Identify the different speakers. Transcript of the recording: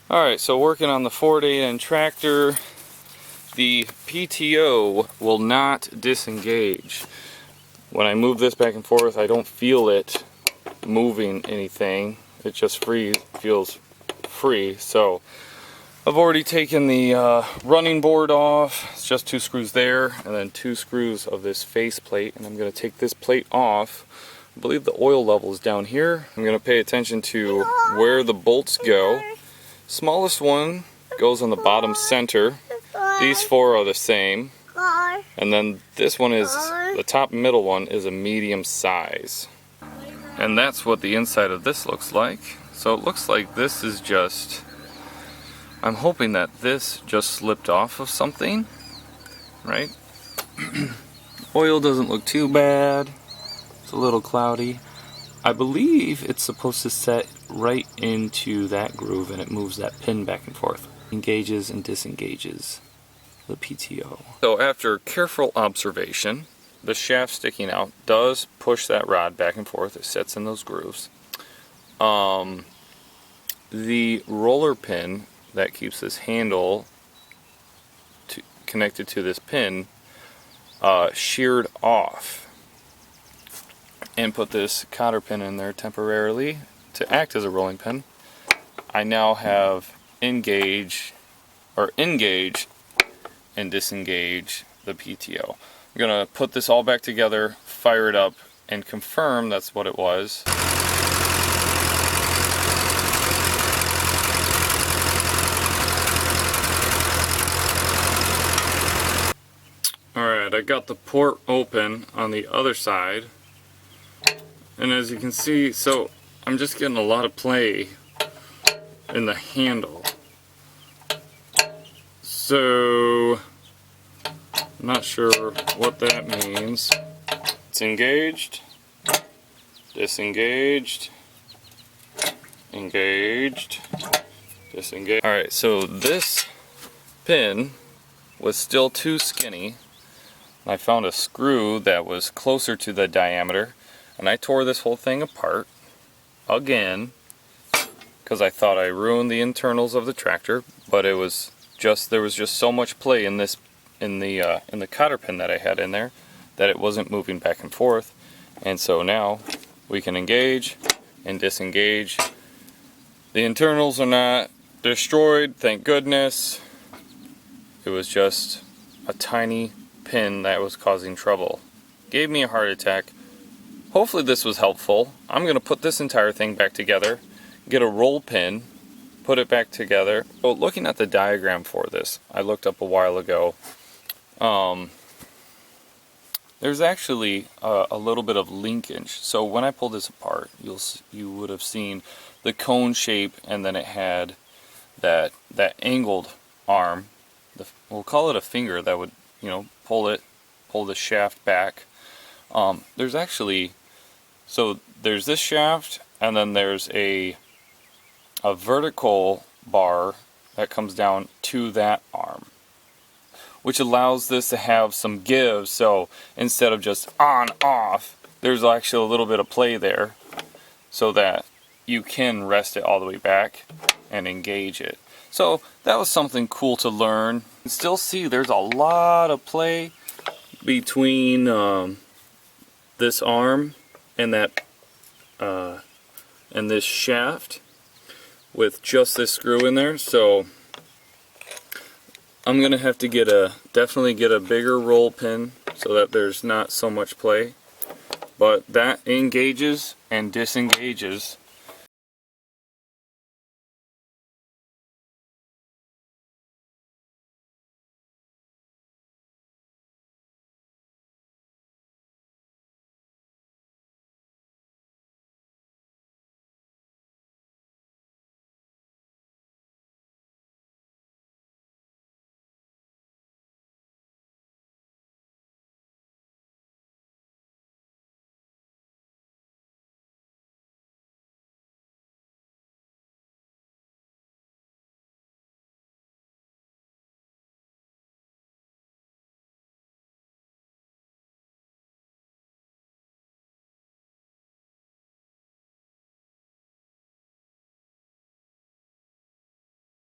Speaker 1: Alright, so working on the 4-8N tractor, the PTO will not disengage. When I move this back and forth, I don't feel it moving anything. It just feels free. So I've already taken the running board off. It's just 2 screws there and then 2 screws of this face plate, and I'm going to take this plate off. I believe the oil level is down here. I'm going to pay attention to where the bolts go. Smallest one goes on the bottom center. These 4 are the same. And then this one is, the top middle one is a medium size. And that's what the inside of this looks like. So it looks like this is just, I'm hoping that this just slipped off of something, right? Oil doesn't look too bad. It's a little cloudy. I believe it's supposed to set right into that groove and it moves that pin back and forth. Engages and disengages the PTO. So after careful observation, the shaft sticking out does push that rod back and forth. It sets in those grooves. The roller pin that keeps this handle connected to this pin sheared off, and put this cotter pin in there temporarily to act as a rolling pin. I now have engage and disengage the PTO. I'm gonna put this all back together, fire it up, and confirm that's what it was. Alright, I got the port open on the other side. And as you can see, so I'm just getting a lot of play in the handle. So I'm not sure what that means. It's engaged, disengaged, engaged, disengaged. Alright, so this pin was still too skinny. I found a screw that was closer to the diameter. And I tore this whole thing apart again because I thought I ruined the internals of the tractor, but there was just so much play in this in the cotter pin that I had in there that it wasn't moving back and forth. And so now we can engage and disengage. The internals are not destroyed, thank goodness. It was just a tiny pin that was causing trouble. Gave me a heart attack. Hopefully this was helpful. I'm going to put this entire thing back together, get a roll pin, put it back together. So looking at the diagram for this, I looked up a while ago, there's actually a little bit of linkage. So when I pull this apart, you would have seen the cone shape, and then it had that angled arm. We'll call it a finger that would, pull the shaft back. There's actually, so there's this shaft, and then there's a vertical bar that comes down to that arm, which allows this to have some give. So instead of just on off, there's actually a little bit of play there so that you can rest it all the way back and engage it. So that was something cool to learn. You can still see there's a lot of play between this arm and that and this shaft with just this screw in there. So I'm gonna have to definitely get a bigger roll pin so that there's not so much play, but that engages and disengages